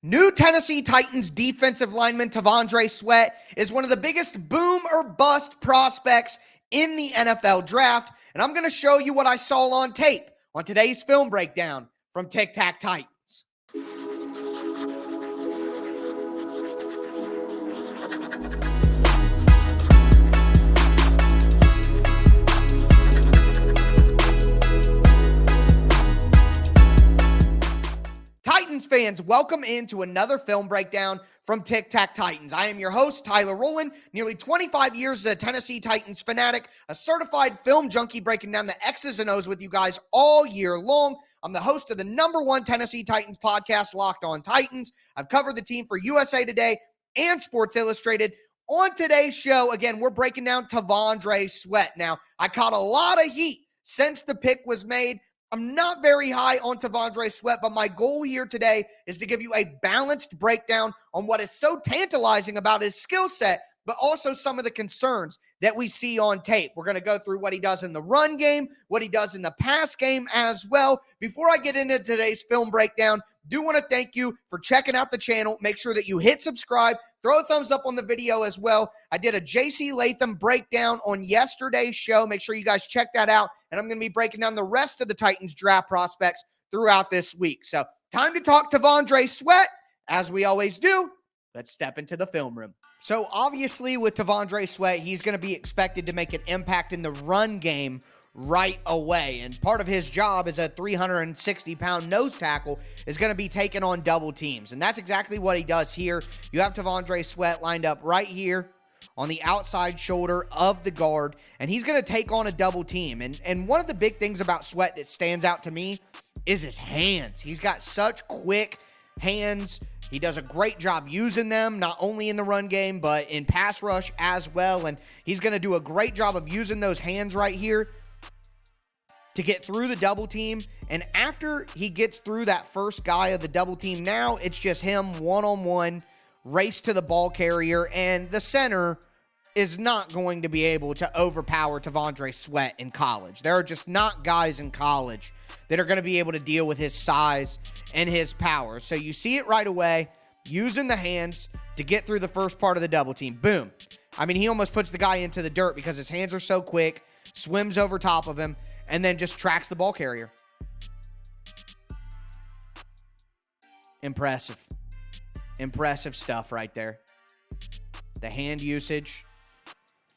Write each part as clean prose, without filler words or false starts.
New Tennessee Titans defensive lineman T'Vondre Sweat is one of the biggest boom or bust prospects in the NFL draft, and I'm going to show you what I saw on tape on today's film breakdown from Tic Tac Titans. Titans fans, welcome into another film breakdown from Tic Tac Titans. I am your host, Tyler Rowland, nearly 25 years as a Tennessee Titans fanatic, a certified film junkie breaking down the X's and O's with you guys all year long. I'm the host of the #1 Tennessee Titans podcast, Locked On Titans. I've covered the team for USA Today and Sports Illustrated. On today's show, again, we're breaking down T'Vondre Sweat. Now, I caught a lot of heat since the pick was made. I'm not very high on T'Vondre Sweat, but my goal here today is to give you a balanced breakdown on what is so tantalizing about his skill set, but also some of the concerns that we see on tape. We're going to go through what he does in the run game, what he does in the pass game as well. Before I get into today's film breakdown, do want to thank you for checking out the channel. Make sure that you hit subscribe. Throw a thumbs up on the video as well. I did a J.C. Latham breakdown on yesterday's show. Make sure you guys check that out. And I'm going to be breaking down the rest of the Titans draft prospects throughout this week. So time to talk T'Vondre Sweat. As we always do, let's step into the film room. So obviously with T'Vondre Sweat, he's going to be expected to make an impact in the run game right away. And part of his job as a 360-pound nose tackle is going to be taking on double teams. And that's exactly what he does here. You have T'Vondre Sweat lined up right here on the outside shoulder of the guard, and he's going to take on a double team. And one of the big things about Sweat that stands out to me is his hands. He's got such quick hands. He does a great job using them, not only in the run game, but in pass rush as well. And he's going to do a great job of using those hands right here to get through the double team. And after he gets through that first guy of the double team, now it's just him one-on-one, race to the ball carrier, and the center is not going to be able to overpower T'Vondre Sweat in college. There are just not guys in college that are going to be able to deal with his size and his power. So you see it right away, using the hands to get through the first part of the double team. Boom. I mean, he almost puts the guy into the dirt because his hands are so quick, swims over top of him, and then just tracks the ball carrier. Impressive. Impressive stuff right there. The hand usage.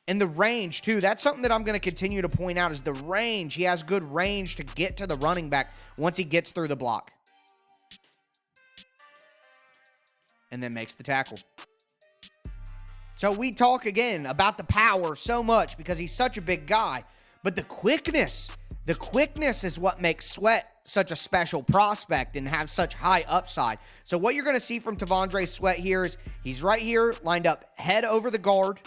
And the range, too. That's something that I'm going to continue to point out is the range. He has good range to get to the running back once he gets through the block. And then makes the tackle. So we talk again about the power so much because he's such a big guy. But the quickness is what makes Sweat such a special prospect and have such high upside. So what you're going to see from T'Vondre Sweat here is he's right here lined up head over the guard.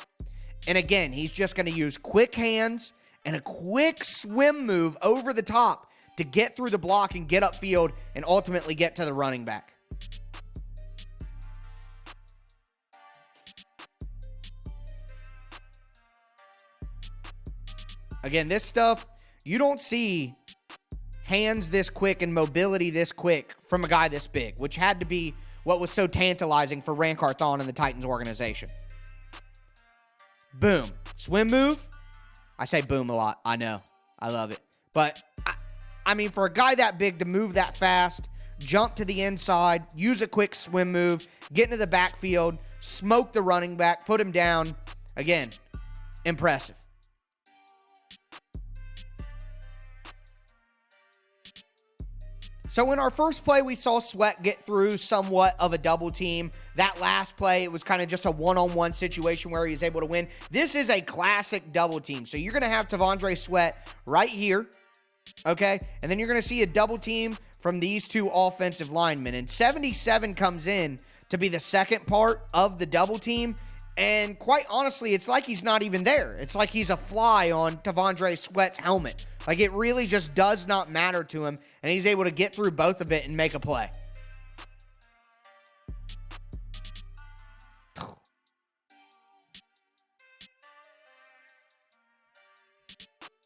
And again, he's just going to use quick hands and a quick swim move over the top to get through the block and get upfield and ultimately get to the running back. Again, this stuff, you don't see hands this quick and mobility this quick from a guy this big, which had to be what was so tantalizing for Rancor Thon and the Titans organization. Boom. Swim move. I say boom a lot. I know. I love it. But, I mean, for a guy that big to move that fast, jump to the inside, use a quick swim move, get into the backfield, smoke the running back, put him down. Again, impressive. So in our first play, we saw Sweat get through somewhat of a double team. That last play, it was kind of just a one-on-one situation where he was able to win. This is a classic double team. So you're going to have T'Vondre Sweat right here, okay? And then you're going to see a double team from these two offensive linemen. And 77 comes in to be the second part of the double team. And quite honestly, it's like he's not even there. It's like he's a fly on T'Vondre Sweat's helmet. Like, it really just does not matter to him, and he's able to get through both of it and make a play.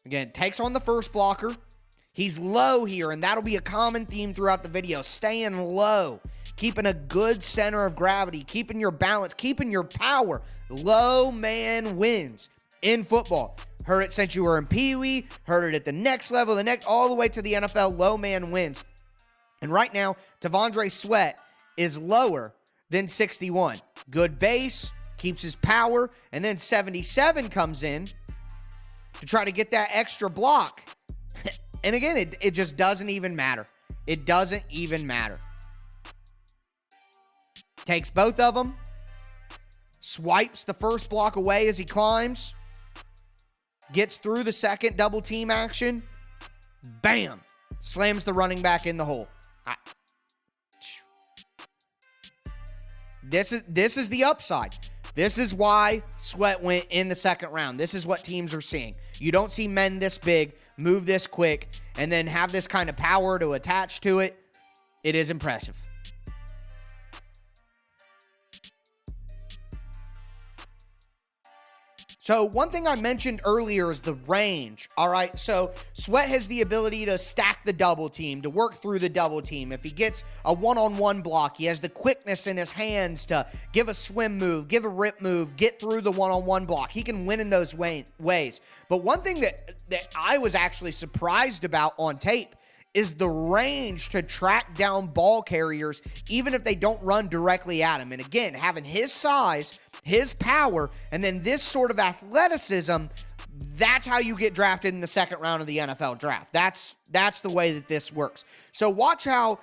Again, takes on the first blocker. He's low here, and that'll be a common theme throughout the video. Staying low. keeping a good center of gravity, keeping your balance, keeping your power. Low man wins in football. Heard it since you were in Pee Wee, heard it at the next level, all the way to the NFL. Low man wins. And right now, T'Vondre Sweat is lower than 61. Good base, keeps his power, and then 77 comes in to try to get that extra block. And again, it just doesn't even matter. It doesn't even matter. Takes both of them, swipes the first block away as he climbs, gets through the second double team action, bam, slams the running back in the hole. This is the upside. This is why Sweat went in the second round. This is what teams are seeing. You don't see men this big, move this quick, and then have this kind of power to attach to it. It is impressive. So one thing I mentioned earlier is the range. All right, so Sweat has the ability to stack the double team, to work through the double team. If he gets a one-on-one block, he has the quickness in his hands to give a swim move, give a rip move, get through the one-on-one block. He can win in those ways. But one thing that I was actually surprised about on tape is the range to track down ball carriers, even if they don't run directly at him. And again, having his size, his power, and then this sort of athleticism, that's how you get drafted in the second round of the NFL draft. That's the way that this works. So watch how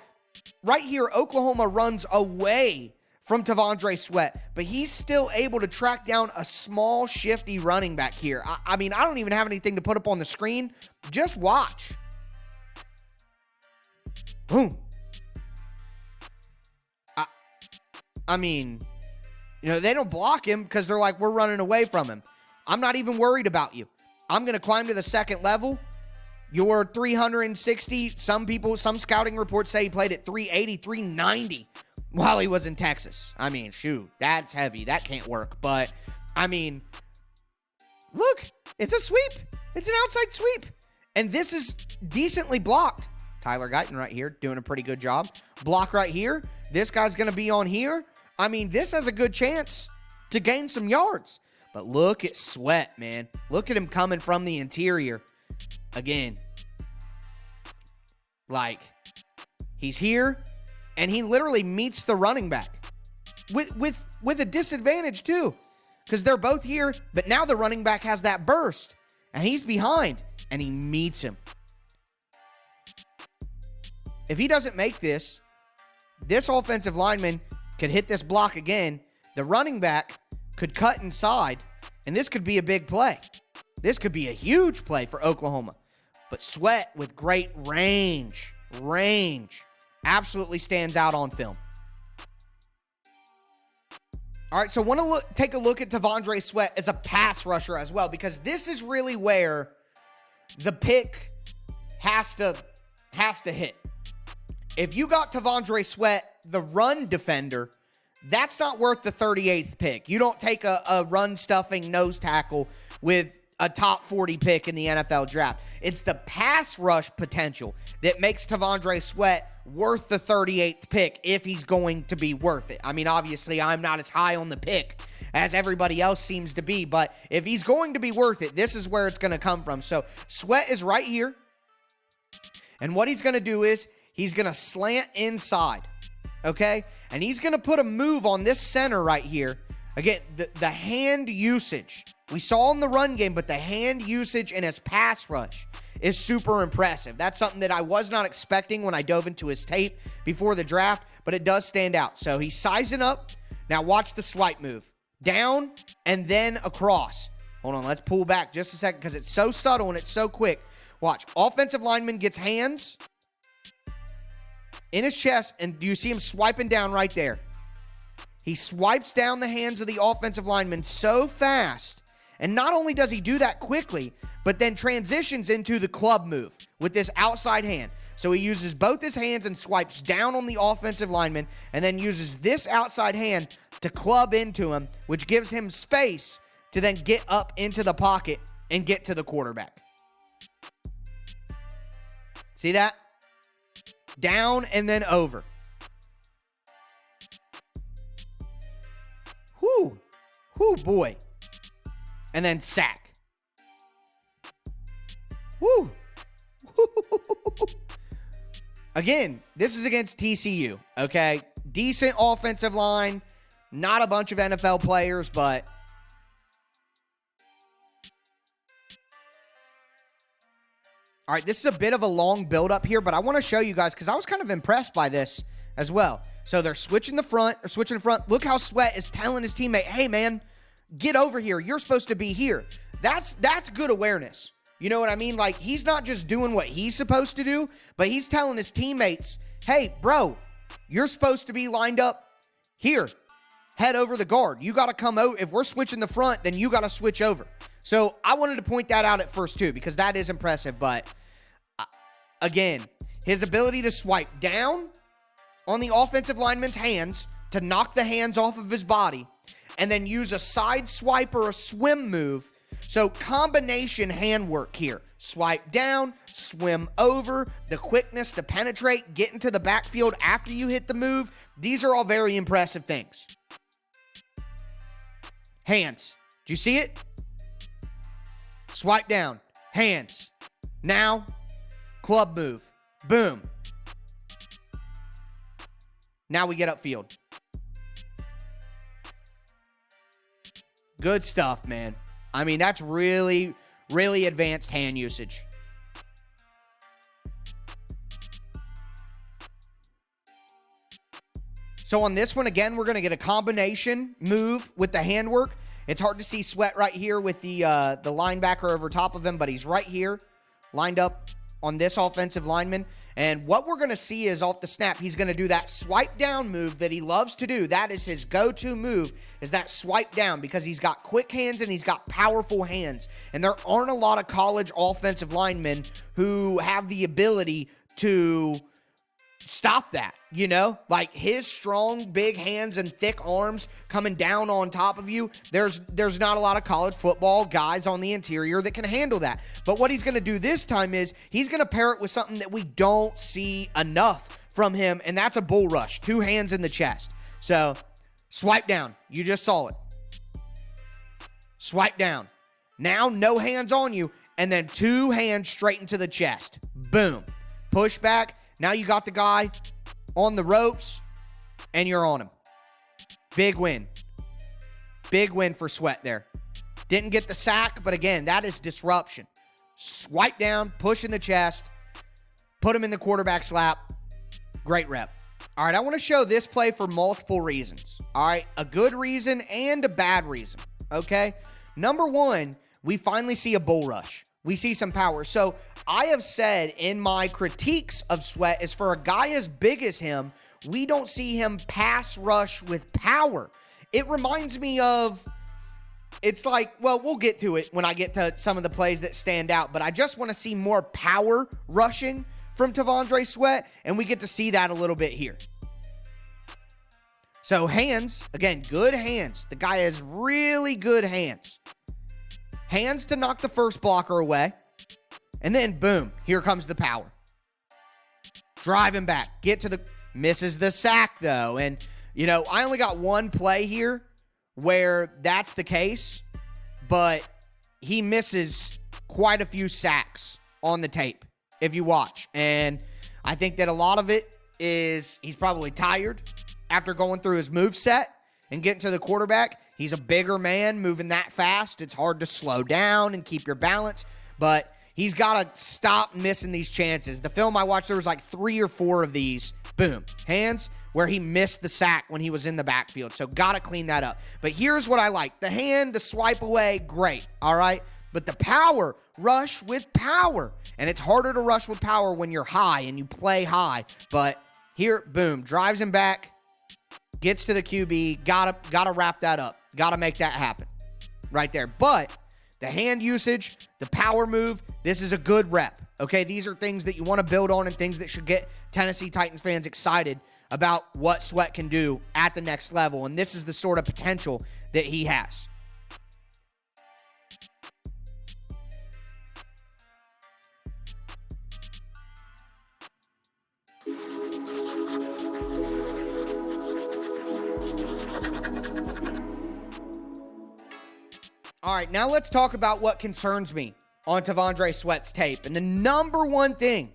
right here, Oklahoma runs away from T'Vondre Sweat, but he's still able to track down a small, shifty running back here. I mean, I don't even have anything to put up on the screen. Just watch. Boom. I mean, you know, they don't block him because they're like, we're running away from him. I'm not even worried about you. I'm going to climb to the second level. You're 360. Some scouting reports say he played at 380, 390 while he was in Texas. I mean, shoot, that's heavy. That can't work. But, I mean, look, it's a sweep. It's an outside sweep. And this is decently blocked. Tyler Guyton right here doing a pretty good job. Block right here. This guy's going to be on here. I mean, this has a good chance to gain some yards. But look at Sweat, man. Look at him coming from the interior. Again, like, he's here, and he literally meets the running back. With a disadvantage, too. Because they're both here, but now the running back has that burst. And he's behind, and he meets him. If he doesn't make this offensive lineman could hit this block again. The running back could cut inside, and this could be a big play. This could be a huge play for Oklahoma. But Sweat with great range, absolutely stands out on film. All right, so I want to take a look at T'Vondre Sweat as a pass rusher as well, because this is really where the pick has to hit. If you got T'Vondre Sweat, the run defender, that's not worth the 38th pick. You don't take a run-stuffing nose tackle with a top 40 pick in the NFL draft. It's the pass rush potential that makes T'Vondre Sweat worth the 38th pick if he's going to be worth it. I mean, obviously, I'm not as high on the pick as everybody else seems to be, but if he's going to be worth it, this is where it's going to come from. So Sweat is right here, and what he's going to do is he's going to slant inside, okay? And he's going to put a move on this center right here. Again, the hand usage. We saw in the run game, but the hand usage in his pass rush is super impressive. That's something that I was not expecting when I dove into his tape before the draft, but it does stand out. So he's sizing up. Now watch the swipe move. Down and then across. Hold on, let's pull back just a second because it's so subtle and it's so quick. Watch. Offensive lineman gets hands in his chest, and do you see him swiping down right there? He swipes down the hands of the offensive lineman so fast, and not only does he do that quickly, but then transitions into the club move with this outside hand. So he uses both his hands and swipes down on the offensive lineman, and then uses this outside hand to club into him, which gives him space to then get up into the pocket and get to the quarterback. See that? Down and then over. Whoo. Whoo, boy. And then sack. Whoo. Again, this is against TCU, okay? Decent offensive line. Not a bunch of NFL players, but all right, this is a bit of a long build-up here, but I want to show you guys because I was kind of impressed by this as well. So they're switching the front. Look how Sweat is telling his teammate, hey, man, get over here. You're supposed to be here. That's good awareness. You know what I mean? Like, he's not just doing what he's supposed to do, but he's telling his teammates, hey, bro, you're supposed to be lined up here. Head over the guard. You got to come out. If we're switching the front, then you got to switch over. So I wanted to point that out at first too, because that is impressive. But again, his ability to swipe down on the offensive lineman's hands to knock the hands off of his body and then use a side swipe or a swim move. So combination handwork here. Swipe down, swim over, the quickness to penetrate, get into the backfield after you hit the move. These are all very impressive things. Hands. Do you see it? Swipe down. Hands. Now, club move. Boom. Now we get upfield. Good stuff, man. I mean, that's really, really advanced hand usage. So on this one, again, we're going to get a combination move with the handwork. It's hard to see Sweat right here with the linebacker over top of him, but he's right here, lined up on this offensive lineman. And what we're going to see is off the snap, he's going to do that swipe down move that he loves to do. That is his go-to move, is that swipe down, because he's got quick hands and he's got powerful hands. And there aren't a lot of college offensive linemen who have the ability to stop that, you know? Like, his strong, big hands and thick arms coming down on top of you, there's not a lot of college football guys on the interior that can handle that. But what he's going to do this time is he's going to pair it with something that we don't see enough from him, and that's a bull rush. 2 hands in the chest. So, swipe down. You just saw it. Swipe down. Now, no hands on you, and then 2 hands straight into the chest. Boom. Push back. Now you got the guy on the ropes, and you're on him. Big win. Big win for Sweat there. Didn't get the sack, but again, that is disruption. Swipe down, push in the chest, put him in the quarterback slap. Great rep. All right, I want to show this play for multiple reasons. All right, a good reason and a bad reason, okay? Number one, we finally see a bull rush. We see some power. So I have said in my critiques of Sweat is for a guy as big as him, we don't see him pass rush with power. It reminds me of, it's like, well, we'll get to it when I get to some of the plays that stand out, but I just want to see more power rushing from T'Vondre Sweat, and we get to see that a little bit here. So hands, again, good hands. The guy has really good hands. Hands to knock the first blocker away. And then, boom, here comes the power. Driving back. Get to the... Misses the sack, though. And, you know, I only got one play here where that's the case. But he misses quite a few sacks on the tape, if you watch. And I think that a lot of it is he's probably tired after going through his move set and getting to the quarterback. He's a bigger man moving that fast. It's hard to slow down and keep your balance. But he's got to stop missing these chances. The film I watched, there was like 3 or 4 of these. Boom. Hands where he missed the sack when he was in the backfield. So got to clean that up. But here's what I like. The hand, the swipe away, great. All right. But the power, rush with power. And it's harder to rush with power when you're high and you play high. But here, boom, drives him back. Gets to the QB, gotta wrap that up. Gotta make that happen right there. But the hand usage, the power move, this is a good rep, okay? These are things that you want to build on and things that should get Tennessee Titans fans excited about what Sweat can do at the next level. And this is the sort of potential that he has. All right, now let's talk about what concerns me on T'Vondre Sweat's tape. And the number one thing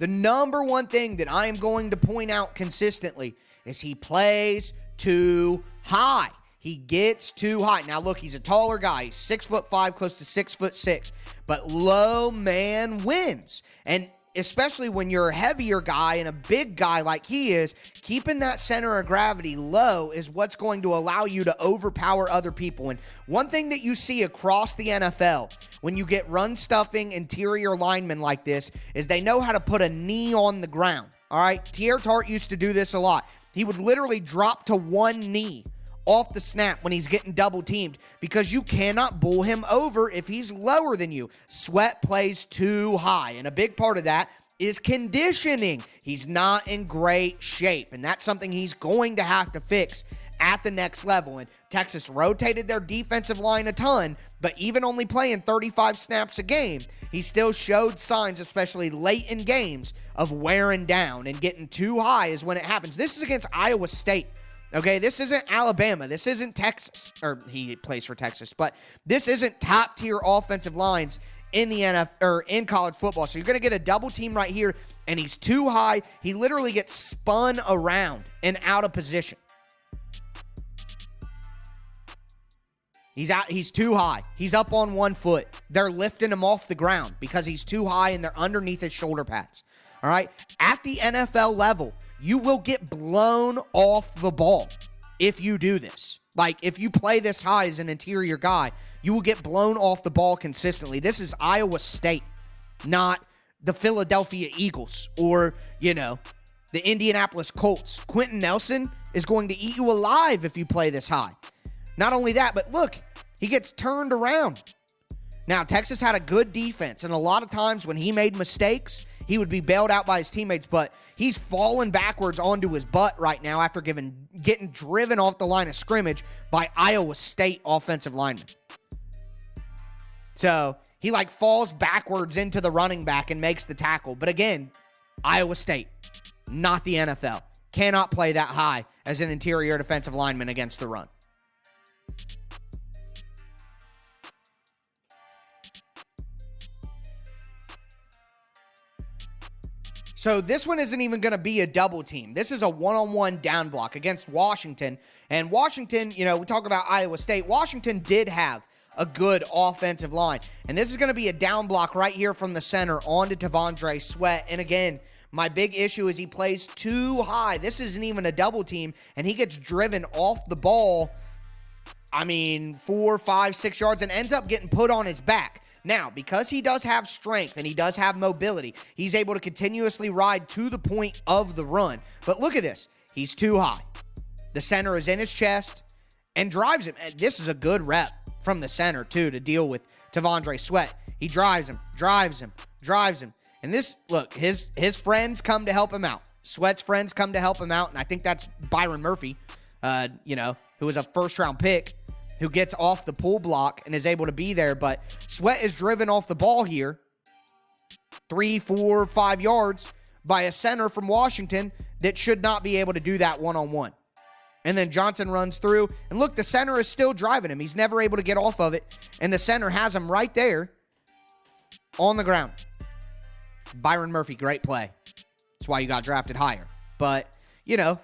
that I am going to point out consistently is he plays too high. He gets too high. Now, look, he's a taller guy. He's 6'5", close to 6'6", but low man wins. And especially when you're a heavier guy and a big guy like he is, keeping that center of gravity low is what's going to allow you to overpower other people. And one thing that you see across the NFL when you get run-stuffing interior linemen like this is they know how to put a knee on the ground, all right? Tier Tart used to do this a lot. He would literally drop to one knee off the snap when he's getting double teamed because you cannot bull him over if he's lower than you. Sweat plays too high, and a big part of that is conditioning. He's not in great shape, and that's something he's going to have to fix at the next level. And Texas rotated their defensive line a ton, but even only playing 35 snaps a game, he still showed signs, especially late in games, of wearing down, and getting too high is when it happens. This is against Iowa State. Okay, this isn't Alabama. This isn't Texas, or he plays for Texas, but this isn't top-tier offensive lines in the NFL or in college football. So you're going to get a double team right here, and he's too high. He literally gets spun around and out of position. He's too high. He's up on 1 foot. They're lifting him off the ground because he's too high and they're underneath his shoulder pads. All right? At the NFL level, you will get blown off the ball if you do this. Like, if you play this high as an interior guy, you will get blown off the ball consistently. This is Iowa State, not the Philadelphia Eagles or, the Indianapolis Colts. Quentin Nelson is going to eat you alive if you play this high. Not only that, but look, he gets turned around. Now, Texas had a good defense, and a lot of times when he made mistakes, he would be bailed out by his teammates, but he's falling backwards onto his butt right now after getting driven off the line of scrimmage by Iowa State offensive linemen. So he falls backwards into the running back and makes the tackle. But again, Iowa State, not the NFL. Cannot play that high as an interior defensive lineman against the run. So this one isn't even going to be a double team. This is a one-on-one down block against Washington. And Washington, we talk about Iowa State. Washington did have a good offensive line. And this is going to be a down block right here from the center onto T'Vondre Sweat. And again, my big issue is he plays too high. This isn't even a double team, and he gets driven off the ball, 4, 5, 6 yards, and ends up getting put on his back. Now, because he does have strength and he does have mobility, he's able to continuously ride to the point of the run. But look at this. He's too high. The center is in his chest and drives him. And this is a good rep from the center, too, to deal with T'Vondre Sweat. He drives him. And this, look, his friends come to help him out. Sweat's friends come to help him out, and I think that's Byron Murphy, who was a first-round pick, who gets off the pull block and is able to be there. But Sweat is driven off the ball here 3, 4, 5 yards by a center from Washington that should not be able to do that one-on-one. And then Johnson runs through. And look, the center is still driving him. He's never able to get off of it. And the center has him right there on the ground. Byron Murphy, great play. That's why you got drafted higher. But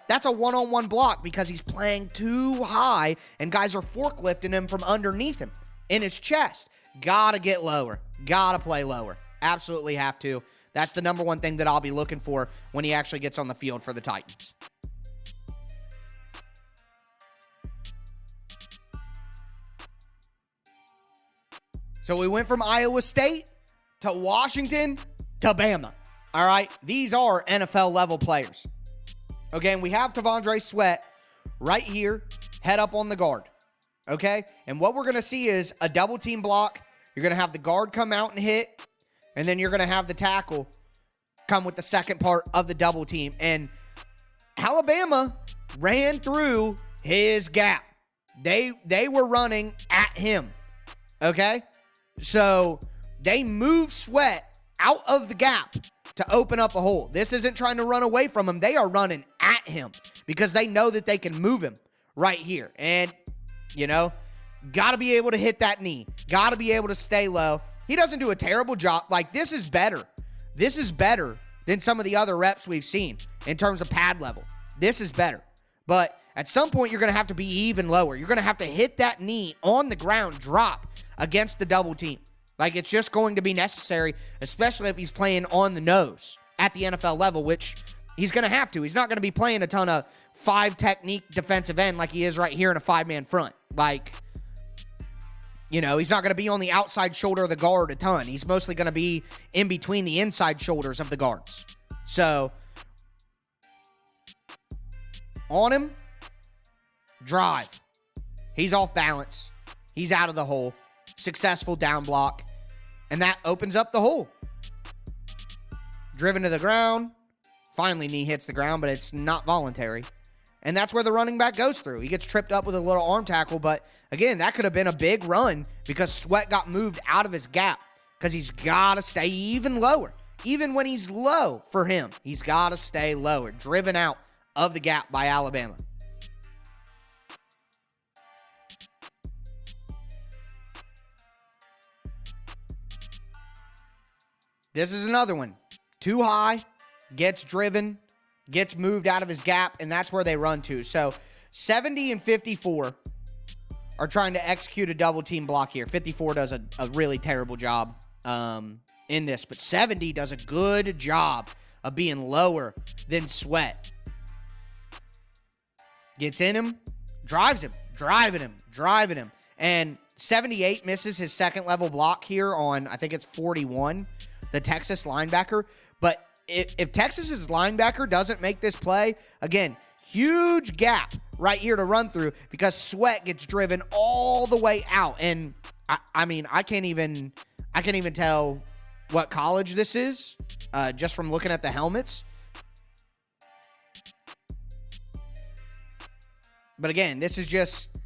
that's a one-on-one block because he's playing too high and guys are forklifting him from underneath him in his chest. Gotta get lower. Gotta play lower. Absolutely have to. That's the number one thing that I'll be looking for when he actually gets on the field for the Titans. So we went from Iowa State to Washington to Bama. All right, these are NFL-level players. Okay, and we have T'Vondre Sweat right here, head up on the guard. Okay, and what we're going to see is a double-team block. You're going to have the guard come out and hit, and then you're going to have the tackle come with the second part of the double team. And Alabama ran through his gap. They were running at him. Okay, so they moved Sweat out of the gap to open up a hole. This isn't trying to run away from him. They are running at him because they know that they can move him right here. And, Got to be able to hit that knee. Got to be able to stay low. He doesn't do a terrible job. Like, this is better. This is better than some of the other reps we've seen in terms of pad level. This is better. But at some point, you're going to have to be even lower. You're going to have to hit that knee on the ground, drop against the double team. Like, it's just going to be necessary, especially if he's playing on the nose at the NFL level, which he's going to have to. He's not going to be playing a ton of 5-technique defensive end like he is right here in a 5-man front. Like, you know, he's not going to be on the outside shoulder of the guard a ton. He's mostly going to be in between the inside shoulders of the guards. So, on him, drive. He's off balance. He's out of the hole. Successful down block. And that opens up the hole. Driven to the ground. Finally, knee hits the ground, but it's not voluntary. And that's where the running back goes through. He gets tripped up with a little arm tackle, but again, that could have been a big run because Sweat got moved out of his gap because he's got to stay even lower. Even when he's low for him, he's got to stay lower. Driven out of the gap by Alabama. This is another one. Too high, gets driven, gets moved out of his gap, and that's where they run to. So 70 and 54 are trying to execute a double team block here. 54 does a really terrible job in this, but 70 does a good job of being lower than Sweat. Gets in him, drives him, driving him. And 78 misses his second level block here on, I think it's 41, the Texas linebacker. But if Texas's linebacker doesn't make this play, again, huge gap right here to run through because Sweat gets driven all the way out. And I mean, I can't even tell what college this is just from looking at the helmets. But again, this is just,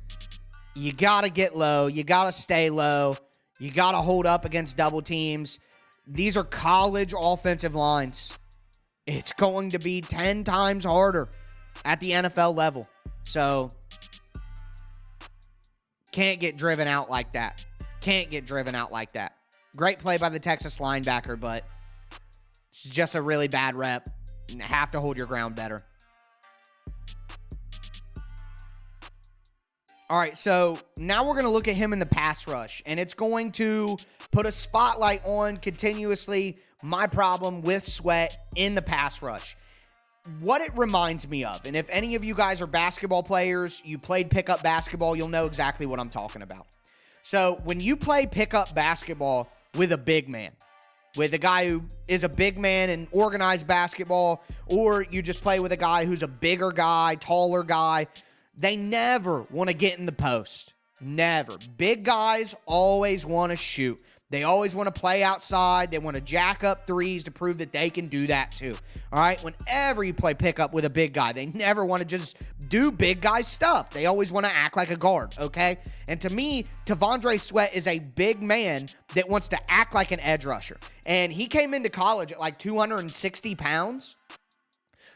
you got to get low. You got to stay low. You got to hold up against double teams. These are college offensive lines. It's going to be 10 times harder at the NFL level. So, can't get driven out like that. Can't get driven out like that. Great play by the Texas linebacker, but it's just a really bad rep. You have to hold your ground better. All right, so now we're going to look at him in the pass rush, and it's going to put a spotlight on continuously my problem with Sweat in the pass rush. What it reminds me of, and if any of you guys are basketball players, you played pickup basketball, you'll know exactly what I'm talking about. So when you play pickup basketball with a big man, with a guy who is a big man in organized basketball, or you just play with a guy who's a bigger guy, taller guy, they never want to get in the post. Never. Big guys always want to shoot. They always want to play outside. They want to jack up threes to prove that they can do that too. All right? Whenever you play pickup with a big guy, they never want to just do big guy stuff. They always want to act like a guard, okay? And to me, T'Vondre Sweat is a big man that wants to act like an edge rusher. And he came into college at like 260 pounds.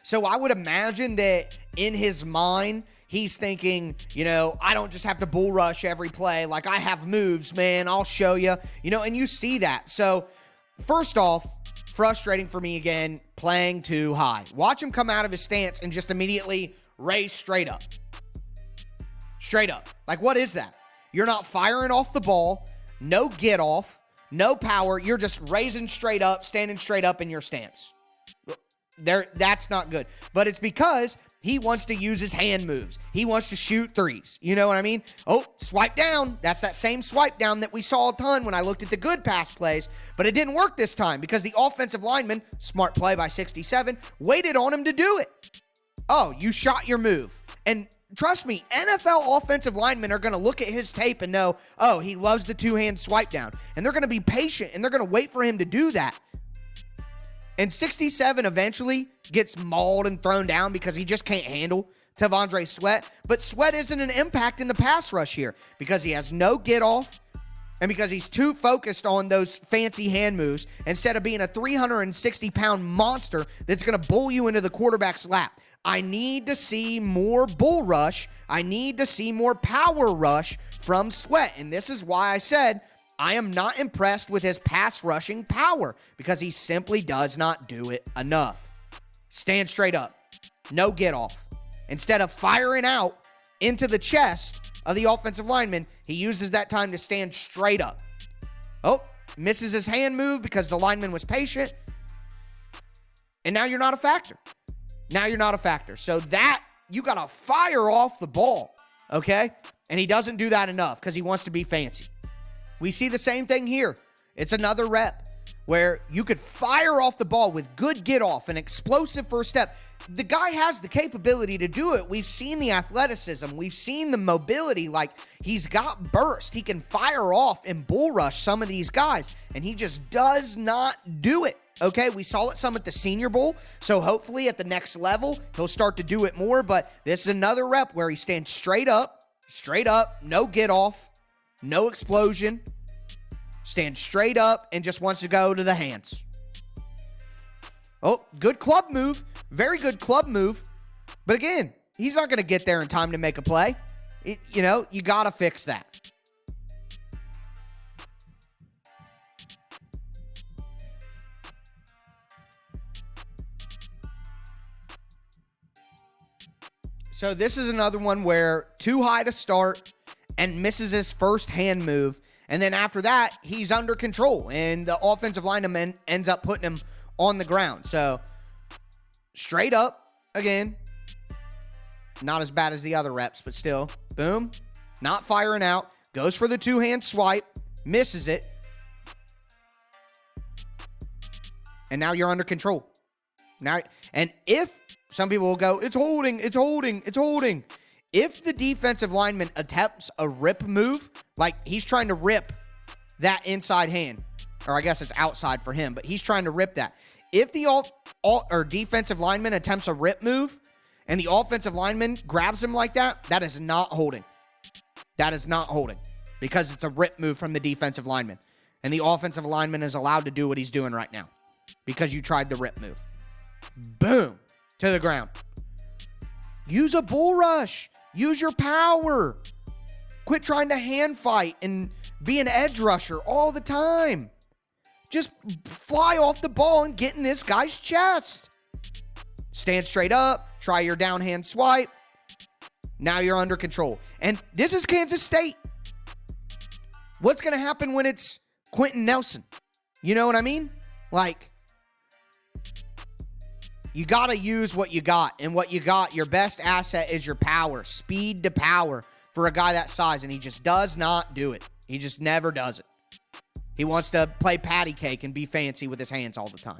So I would imagine that in his mind, he's thinking, you know, I don't just have to bull rush every play. Like, I have moves, man. I'll show you. You know, and you see that. So, first off, frustrating for me again, playing too high. Watch him come out of his stance and just immediately raise straight up. Straight up. Like, what is that? You're not firing off the ball. No get off. No power. You're just raising straight up, standing straight up in your stance. That's not good. But it's because he wants to use his hand moves. He wants to shoot threes. You know what I mean? Oh, swipe down. That's that same swipe down that we saw a ton when I looked at the good pass plays. But it didn't work this time because the offensive lineman, smart play by 67, waited on him to do it. Oh, you shot your move. And trust me, NFL offensive linemen are going to look at his tape and know, oh, he loves the two-hand swipe down. And they're going to be patient, and they're going to wait for him to do that. And 67 eventually gets mauled and thrown down because he just can't handle T'Vondre Sweat. But Sweat isn't an impact in the pass rush here because he has no get off and because he's too focused on those fancy hand moves instead of being a 360-pound monster that's going to bull you into the quarterback's lap. I need to see more bull rush. I need to see more power rush from Sweat. And this is why I said I am not impressed with his pass rushing power, because he simply does not do it enough. Stand straight up. No get off. Instead of firing out into the chest of the offensive lineman, he uses that time to stand straight up. Oh, misses his hand move because the lineman was patient. And now you're not a factor. Now you're not a factor. So that, you got to fire off the ball, okay? And he doesn't do that enough because he wants to be fancy. We see the same thing here. It's another rep where you could fire off the ball with good get off, an explosive first step. The guy has the capability to do it. We've seen the athleticism. We've seen the mobility. Like, he's got burst. He can fire off and bull rush some of these guys, and he just does not do it. Okay, we saw it some at the Senior Bowl, so hopefully at the next level, he'll start to do it more, but this is another rep where he stands straight up, no get off, no explosion, stands straight up and just wants to go to the hands. Oh, good club move. Very good club move. But again, he's not going to get there in time to make a play. You got to fix that. So this is another one where too high to start and misses his first hand move. And then after that, he's under control, and the offensive lineman ends up putting him on the ground. So straight up, again, not as bad as the other reps, but still, boom, not firing out, goes for the two-hand swipe, misses it, and now you're under control. Now, and if some people will go, it's holding. If the defensive lineman attempts a rip move, like he's trying to rip that inside hand, or I guess it's outside for him, but he's trying to rip that. If the defensive lineman attempts a rip move and the offensive lineman grabs him like that, that is not holding. That is not holding, because it's a rip move from the defensive lineman. And the offensive lineman is allowed to do what he's doing right now because you tried the rip move. Boom, to the ground. Use a bull rush. Use your power. Quit trying to hand fight and be an edge rusher all the time. Just fly off the ball and get in this guy's chest. Stand straight up. Try your downhand swipe. Now you're under control. And this is Kansas State. What's going to happen when it's Quentin Nelson? You know what I mean? Like, you got to use what you got. And what you got, your best asset is your power. Speed to power for a guy that size. And he just does not do it. He just never does it. He wants to play patty cake and be fancy with his hands all the time.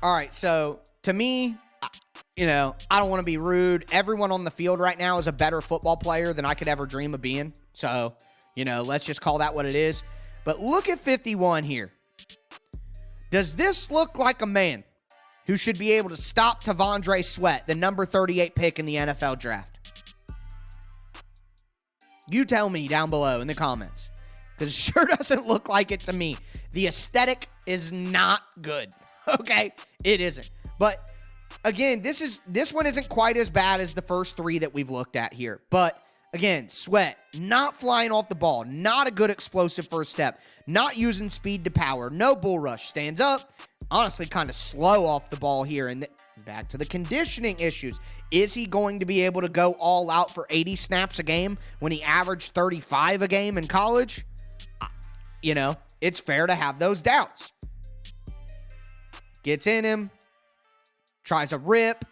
All right, so to me, I don't want to be rude. Everyone on the field right now is a better football player than I could ever dream of being. So, let's just call that what it is. But look at 51 here. Does this look like a man who should be able to stop T'Vondre Sweat, the number 38 pick in the NFL draft? You tell me down below in the comments, because it sure doesn't look like it to me. The aesthetic is not good. Okay? It isn't. But again, this one isn't quite as bad as the first three that we've looked at here. But again, Sweat, not flying off the ball, not a good explosive first step, not using speed to power, no bull rush, stands up, honestly kind of slow off the ball here. And back to the conditioning issues. Is he going to be able to go all out for 80 snaps a game when he averaged 35 a game in college? It's fair to have those doubts. Gets in him, tries a rip.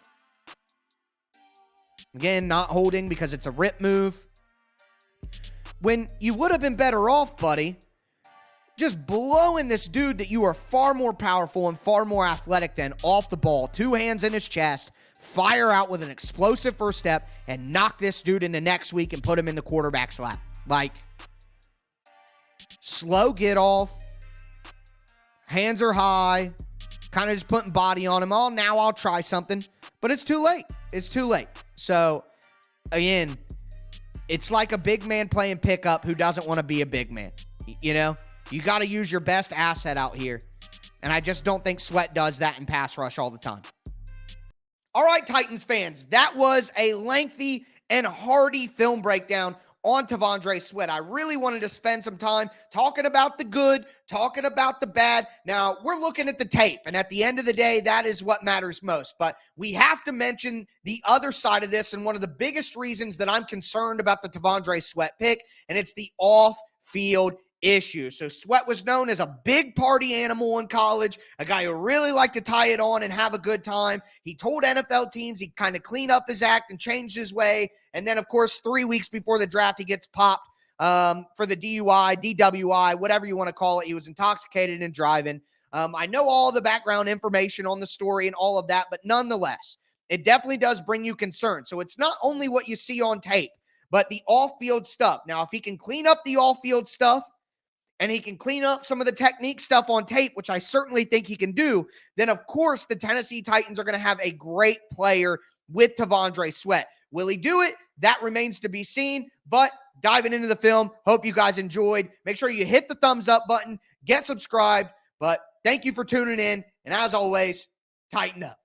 Again, not holding because it's a rip move. When you would have been better off, buddy, just blowing this dude that you are far more powerful and far more athletic than off the ball, two hands in his chest, fire out with an explosive first step, and knock this dude into next week and put him in the quarterback's lap. Like, slow get off, hands are high, kind of just putting body on him. Now I'll try something, but it's too late. It's too late. So, again, it's like a big man playing pickup who doesn't want to be a big man. You got to use your best asset out here. And I just don't think Sweat does that in pass rush all the time. All right, Titans fans, that was a lengthy and hearty film breakdown on T'Vondre Sweat. I really wanted to spend some time talking about the good, talking about the bad. Now, we're looking at the tape, and at the end of the day, that is what matters most. But we have to mention the other side of this, and one of the biggest reasons that I'm concerned about the T'Vondre Sweat pick, and it's the off-field issue. So Sweat was known as a big party animal in college, a guy who really liked to tie it on and have a good time. He told NFL teams he'd kind of clean up his act and changed his way. And then, of course, 3 weeks before the draft, he gets popped for the DUI, DWI, whatever you want to call it. He was intoxicated and driving. I know all the background information on the story and all of that, but nonetheless, it definitely does bring you concern. So it's not only what you see on tape, but the off-field stuff. Now, if he can clean up the off-field stuff, and he can clean up some of the technique stuff on tape, which I certainly think he can do, then of course the Tennessee Titans are going to have a great player with T'Vondre Sweat. Will he do it? That remains to be seen, but diving into the film, hope you guys enjoyed. Make sure you hit the thumbs up button, get subscribed, but thank you for tuning in, and as always, tighten up.